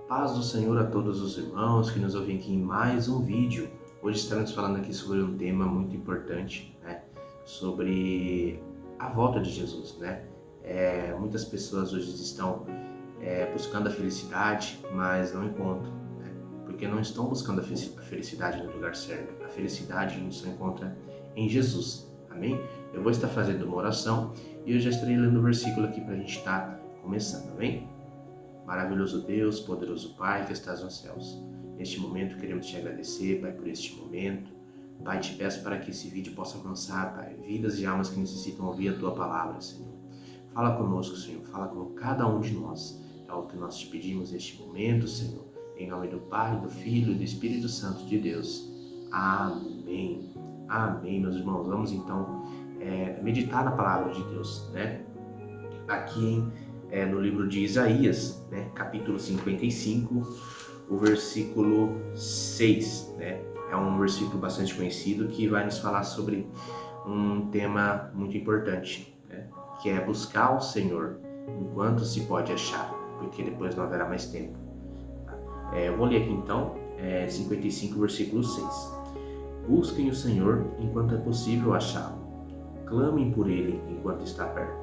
Paz do Senhor a todos os irmãos que nos ouvem aqui em mais um vídeo. Hoje estaremos falando aqui sobre um tema muito importante, né? Sobre a volta de Jesus, né? Muitas pessoas hoje estão buscando a felicidade, mas não encontram, né? Porque não estão buscando a felicidade no lugar certo. A felicidade a gente só encontra em Jesus, amém? Eu vou estar fazendo uma oração e eu já estarei lendo o versículo aqui para a gente estar começando, amém? Maravilhoso Deus, poderoso Pai que estás nos céus. Neste momento queremos te agradecer, Pai, por este momento. Pai, te peço para que esse vídeo possa alcançar, Pai, vidas e almas que necessitam ouvir a Tua palavra, Senhor. Fala conosco, Senhor, fala com cada um de nós. É o que nós te pedimos neste momento, Senhor. Em nome do Pai, do Filho e do Espírito Santo de Deus. Amém. Amém, meus irmãos. Vamos então meditar na palavra de Deus, né? Aqui no livro de Isaías, né, capítulo 55, o versículo 6, né, é um versículo bastante conhecido que vai nos falar sobre um tema muito importante, né, que é buscar o Senhor enquanto se pode achar, porque depois não haverá mais tempo. Eu vou ler aqui então, 55, versículo 6. Busquem o Senhor enquanto é possível achá-lo, clamem por Ele enquanto está perto.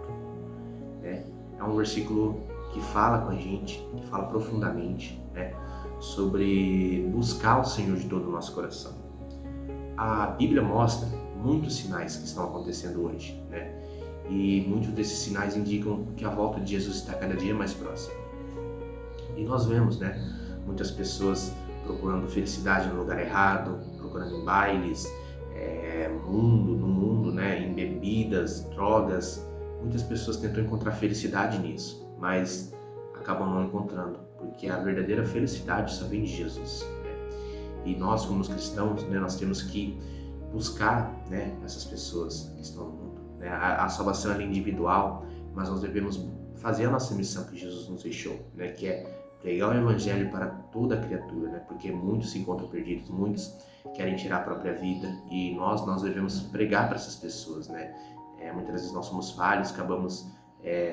É um versículo que fala com a gente, que fala profundamente, né, sobre buscar o Senhor de todo o nosso coração. A Bíblia mostra muitos sinais que estão acontecendo hoje, né, e muitos desses sinais indicam que a volta de Jesus está cada dia mais próxima. E nós vemos, né, muitas pessoas procurando felicidade no lugar errado, procurando em bailes, no mundo, né, em bebidas, drogas. Muitas pessoas tentam encontrar felicidade nisso, mas acabam não encontrando, porque a verdadeira felicidade só vem de Jesus, né? E nós, como cristãos, né, nós temos que buscar, né, essas pessoas que estão no mundo, né? A salvação é individual, mas nós devemos fazer a nossa missão que Jesus nos deixou, né, que é pregar o evangelho para toda a criatura, né? Porque muitos se encontram perdidos, muitos querem tirar a própria vida e nós devemos pregar para essas pessoas, né? Muitas vezes nós somos falhos, acabamos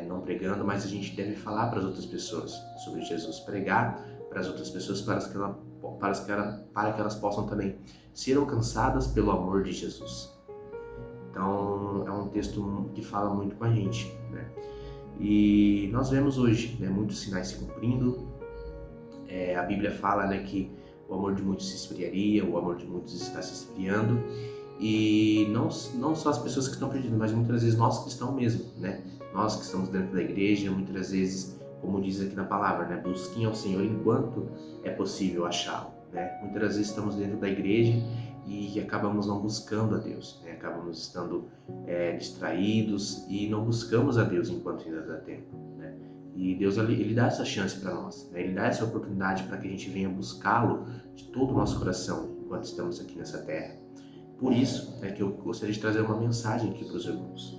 não pregando, mas a gente deve falar para as outras pessoas sobre Jesus, pregar para as outras pessoas para que elas possam também ser alcançadas pelo amor de Jesus. Então é um texto que fala muito com a gente, né? E nós vemos hoje, né, muitos sinais se cumprindo. A Bíblia fala, né, que o amor de muitos se esfriaria, o amor de muitos está se esfriando. E não só as pessoas que estão perdidas, mas muitas vezes nós cristãos mesmo, né? Nós que estamos dentro da igreja, muitas vezes, como diz aqui na palavra, né? Busquem ao Senhor enquanto é possível achá-lo, né? Muitas vezes estamos dentro da igreja e acabamos não buscando a Deus, né? Acabamos estando distraídos e não buscamos a Deus enquanto ainda dá tempo, né? E Deus, ele dá essa chance para nós, né? Ele dá essa oportunidade para que a gente venha buscá-lo de todo o nosso coração enquanto estamos aqui nessa terra. Por isso, que eu gostaria de trazer uma mensagem aqui para os irmãos.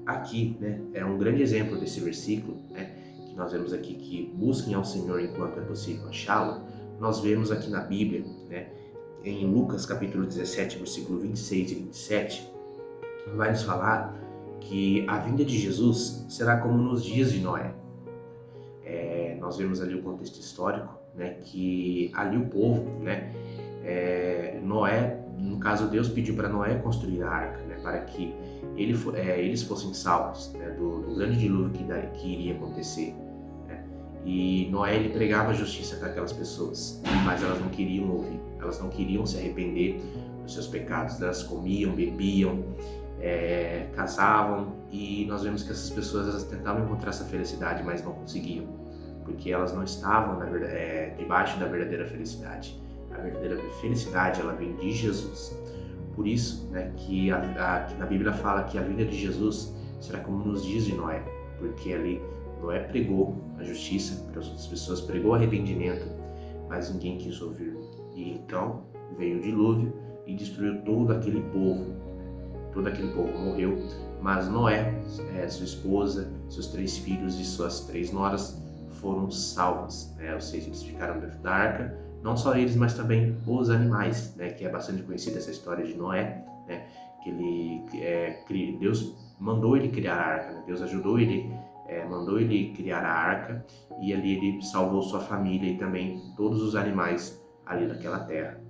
Aqui, né, é um grande exemplo desse versículo, né, que nós vemos aqui que busquem ao Senhor enquanto é possível achá-lo. Nós vemos aqui na Bíblia, né, em Lucas capítulo 17, versículo 26 e 27, vai nos falar que a vinda de Jesus será como nos dias de Noé. Nós vemos ali o contexto histórico, né, que ali o povo, né, Noé, no caso Deus pediu para Noé construir a arca, né, para que eles fossem salvos, né, do grande dilúvio que iria acontecer, né. E Noé, ele pregava a justiça para aquelas pessoas, mas elas não queriam ouvir, elas não queriam se arrepender dos seus pecados, elas comiam, bebiam, casavam, e nós vemos que essas pessoas elas tentavam encontrar essa felicidade, mas não conseguiam, porque elas não estavam debaixo da verdadeira felicidade. A verdadeira felicidade, ela vem de Jesus. Por isso, né, que na Bíblia fala que a vinda de Jesus será como nos dias de Noé, porque ali Noé pregou a justiça para as outras pessoas, pregou arrependimento, mas ninguém quis ouvir. E então veio o dilúvio e destruiu todo aquele povo. Todo aquele povo morreu, mas Noé, sua esposa, seus 3 filhos e suas 3 noras foram salvas, né? Ou seja, eles ficaram dentro da arca. Não só eles, mas também os animais, né? Que é bastante conhecida essa história de Noé, né? Que Deus mandou ele criar a arca, né? Deus ajudou ele mandou ele criar a arca e ali ele salvou sua família e também todos os animais ali daquela terra.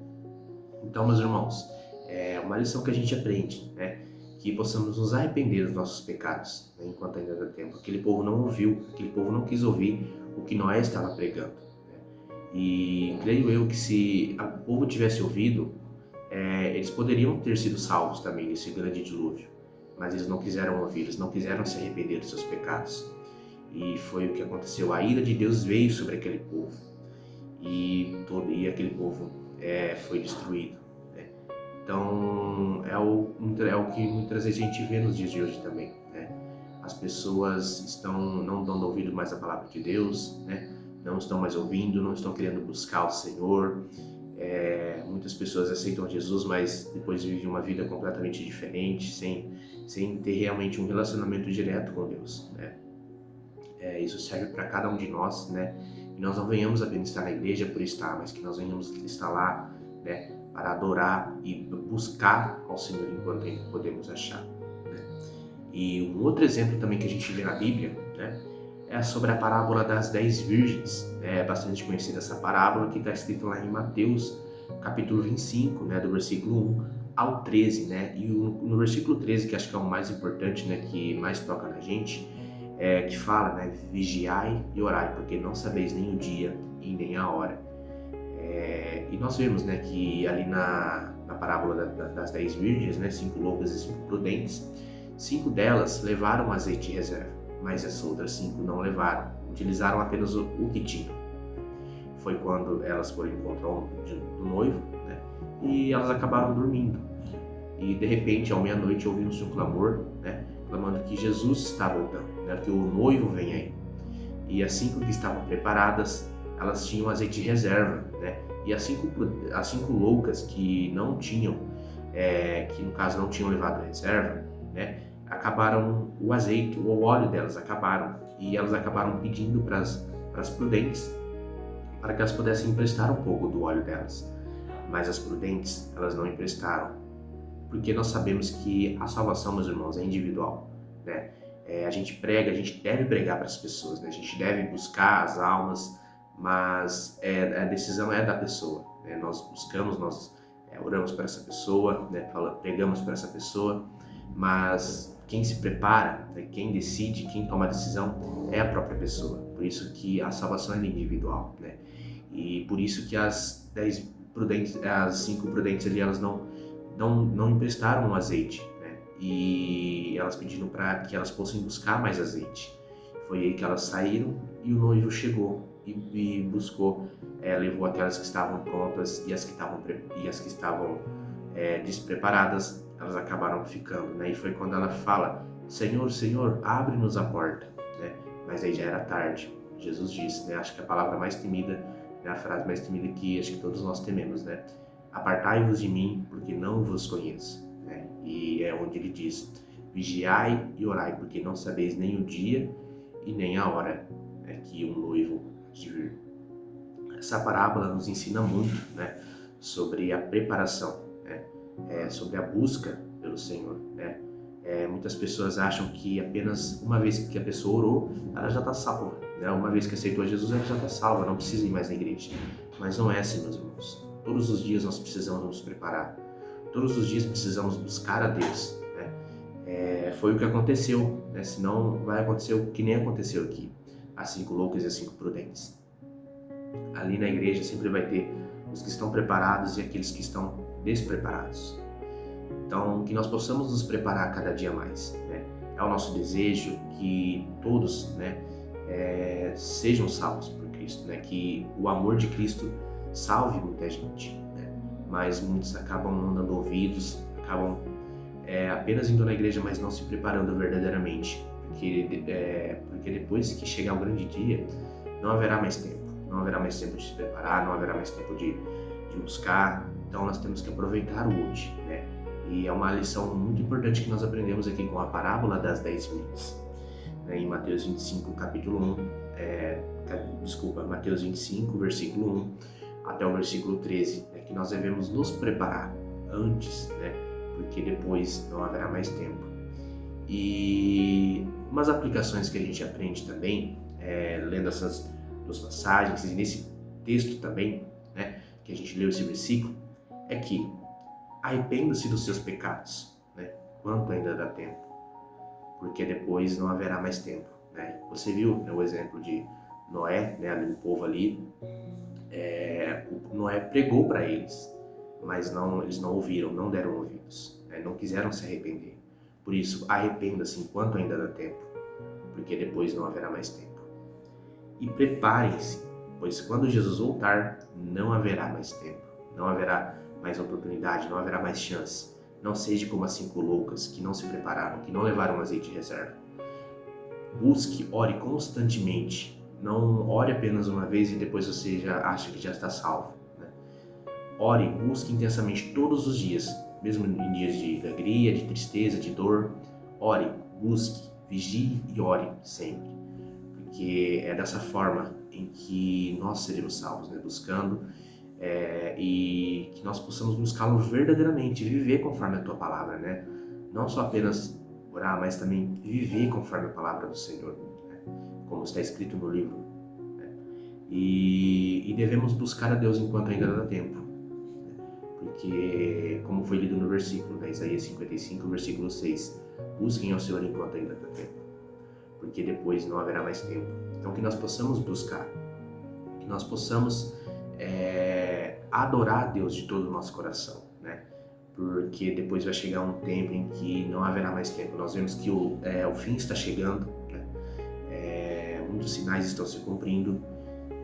Então, meus irmãos, é uma lição que a gente aprende, né? Que possamos nos arrepender dos nossos pecados, né? Enquanto ainda dá tempo. Aquele povo não ouviu, aquele povo não quis ouvir o que Noé estava pregando, né? E creio eu que se o povo tivesse ouvido, eles poderiam ter sido salvos também nesse grande dilúvio. Mas eles não quiseram ouvir, eles não quiseram se arrepender dos seus pecados. E foi o que aconteceu. A ira de Deus veio sobre aquele povo. E aquele povo foi destruído. Né? Então, é o que muitas vezes a gente vê nos dias de hoje também. Né? As pessoas estão não dando ouvido mais à palavra de Deus, né? Não estão mais ouvindo, não estão querendo buscar o Senhor. Muitas pessoas aceitam Jesus, mas depois vivem uma vida completamente diferente, sem ter realmente um relacionamento direto com Deus. Né? Isso serve para cada um de nós, né? E nós não venhamos apenas estar na igreja por estar, mas que nós venhamos estar lá, né, para adorar e buscar ao Senhor enquanto ainda podemos achar. Né? E um outro exemplo também que a gente vê na Bíblia, né, é sobre a parábola das 10 virgens. É bastante conhecida essa parábola, que está escrita lá em Mateus, capítulo 25, né, do versículo 1 ao 13. Né? E no versículo 13, que acho que é o mais importante, né, que mais toca na gente, que fala, né, vigiai e orai, porque não sabeis nem o dia e nem a hora. E nós vemos, né, que ali na parábola das 10 virgens, né, 5 loucas e 5 prudentes, 5 delas levaram azeite de reserva, mas as outras 5 não levaram, utilizaram apenas o que tinham. Foi quando elas foram encontrar do noivo, né, e elas acabaram dormindo. E de repente, à meia-noite, ouviram-se um clamor, né, clamando que Jesus está voltando, né, que o noivo vem aí. E as 5 que estavam preparadas, elas tinham azeite de reserva, né? E as cinco loucas que não tinham, que no caso não tinham levado reserva, né, acabaram o azeite, o óleo delas acabaram, e elas acabaram pedindo para as prudentes para que elas pudessem emprestar um pouco do óleo delas. Mas as prudentes, elas não emprestaram, porque nós sabemos que a salvação, meus irmãos, é individual, né? A gente deve pregar para as pessoas, né? A gente deve buscar as almas, mas a decisão é da pessoa, né? Nós buscamos, nós oramos para essa pessoa, né? Pregamos para essa pessoa, mas quem se prepara, né? Quem decide, quem toma a decisão é a própria pessoa. Por isso que a salvação é individual, né? E por isso que as 5 prudentes ali, elas não emprestaram o azeite, né? E elas pediram para que elas fossem buscar mais azeite. Foi aí que elas saíram e o noivo chegou e buscou, levou aquelas que estavam prontas, e as que estavam despreparadas, elas acabaram ficando, né? E foi quando ela fala: Senhor, Senhor, abre-nos a porta, né? Mas aí já era tarde. Jesus disse, né? Acho que a palavra mais temida, né? A frase mais temida que acho que todos nós tememos, né? Apartai-vos de mim, porque não vos conheço. Né? E é onde ele diz: vigiai e orai, porque não sabeis nem o dia e nem a hora, né, que um noivo de vir. Essa parábola nos ensina muito, né, sobre a preparação, né, sobre a busca pelo Senhor. Né? Muitas pessoas acham que apenas uma vez que a pessoa orou, ela já está salva. Né? Uma vez que aceitou Jesus, ela já está salva, não precisa ir mais na igreja. Mas não é assim, meus irmãos. Todos os dias nós precisamos nos preparar. Todos os dias precisamos buscar a Deus. Né? Foi o que aconteceu, né? Senão vai acontecer o que nem aconteceu aqui. As 5 loucas e as 5 prudentes. Ali na igreja sempre vai ter os que estão preparados e aqueles que estão despreparados. Então, que nós possamos nos preparar cada dia mais. Né? É o nosso desejo que todos, né, sejam salvos por Cristo, né? Que o amor de Cristo salve muita gente, né? Mas muitos acabam não dando ouvidos, acabam apenas indo na igreja, mas não se preparando verdadeiramente, porque depois que chegar o grande dia, não haverá mais tempo de se preparar, não haverá mais tempo de buscar. Então nós temos que aproveitar o hoje, né? E é uma lição muito importante que nós aprendemos aqui com a parábola das 10 virgens, né? Em Mateus 25, capítulo 1, Mateus 25, versículo 1 até o versículo 13, né? Que nós devemos nos preparar antes, né? Porque depois não haverá mais tempo. E Umas aplicações que a gente aprende também, lendo essas duas passagens, e nesse texto também, né, que a gente leu esse versículo, é que arrependa-se dos seus pecados, né, quanto ainda dá tempo, porque depois não haverá mais tempo. Né? Você viu, né, o exemplo de Noé, né, o povo ali, Noé pregou para eles, mas eles não ouviram, não deram ouvidos, né, não quiseram se arrepender. Por isso, arrependa-se enquanto ainda dá tempo, porque depois não haverá mais tempo. E preparem-se, pois quando Jesus voltar, não haverá mais tempo, não haverá mais oportunidade, não haverá mais chance. Não seja como as 5 loucas que não se prepararam, que não levaram azeite de reserva. Busque, ore constantemente. Não ore apenas uma vez e depois você já acha que já está salvo. Né? Ore, busque intensamente todos os dias, mesmo em dias de alegria, de tristeza, de dor. Ore, busque, vigie e ore sempre. Porque é dessa forma em que nós seremos salvos, né? Buscando e que nós possamos buscá-lo verdadeiramente, viver conforme a tua palavra, né? Não só apenas orar, mas também viver conforme a palavra do Senhor, né? Como está escrito no livro. Né? E devemos buscar a Deus enquanto ainda dá tempo, né? Porque, como foi lido no versículo, né? Isaías 55, versículo 6, busquem ao Senhor enquanto ainda dá tempo, porque depois não haverá mais tempo. Então, que nós possamos buscar, que nós possamos adorar a Deus de todo o nosso coração, né? Porque depois vai chegar um tempo em que não haverá mais tempo. Nós vemos que o fim está chegando, né? Muitos sinais estão se cumprindo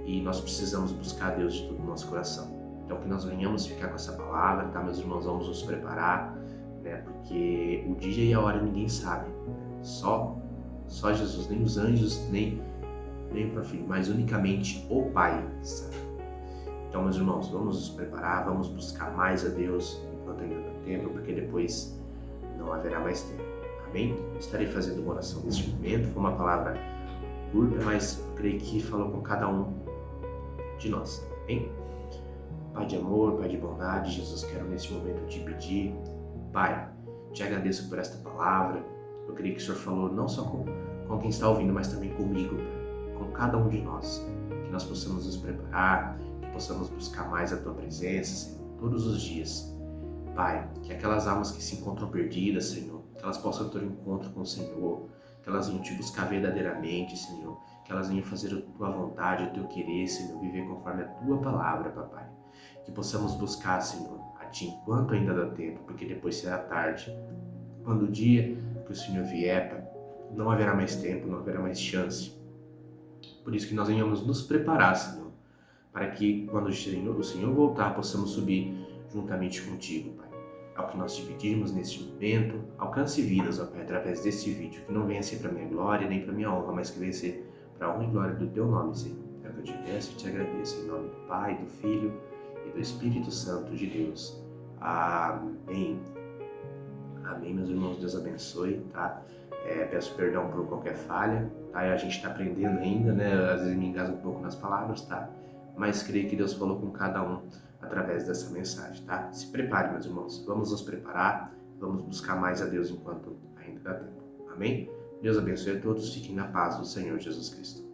e nós precisamos buscar a Deus de todo o nosso coração. Então, que nós venhamos ficar com essa palavra, tá, meus irmãos? Vamos nos preparar, né? Porque o dia e a hora ninguém sabe, né? Só Jesus, nem os anjos, nem para o Filho, mas unicamente o Pai sabe. Então, meus irmãos, vamos nos preparar, vamos buscar mais a Deus enquanto ainda dá tempo, porque depois não haverá mais tempo. Amém? Estarei fazendo uma oração neste momento. Foi uma palavra curta, mas creio que falou com cada um de nós. Amém? Pai de amor, Pai de bondade, Jesus, quero neste momento te pedir, Pai, te agradeço por esta palavra. Eu creio que o Senhor falou não só com quem está ouvindo, mas também comigo, com cada um de nós. Que nós possamos nos preparar, que possamos buscar mais a Tua presença, Senhor, todos os dias. Pai, que aquelas almas que se encontram perdidas, Senhor, que elas possam ter um encontro com o Senhor, que elas venham te buscar verdadeiramente, Senhor, que elas venham fazer a Tua vontade, o Teu querer, Senhor, viver conforme a Tua palavra, Papai. Que possamos buscar, Senhor, a Ti enquanto ainda dá tempo, porque depois será tarde. Quando o dia que o Senhor vier, Pai, não haverá mais tempo, não haverá mais chance. Por isso que nós venhamos nos preparar, Senhor, para que quando o Senhor voltar, possamos subir juntamente contigo, Pai. É o que nós te pedimos neste momento. Alcance vidas, ó Pai, através deste vídeo, que não venha ser para minha glória nem para minha honra, mas que venha ser para a honra e glória do Teu nome, Senhor. É o que eu te peço e te agradeço, em nome do Pai, do Filho e do Espírito Santo de Deus. Amém. Amém, meus irmãos, Deus abençoe, tá? Peço perdão por qualquer falha, tá? A gente está aprendendo ainda, né? Às vezes me engasgo um pouco nas palavras, tá? Mas creio que Deus falou com cada um através dessa mensagem, tá? Se prepare, meus irmãos, vamos nos preparar, vamos buscar mais a Deus enquanto ainda dá tempo. Amém? Deus abençoe a todos, fiquem na paz do Senhor Jesus Cristo.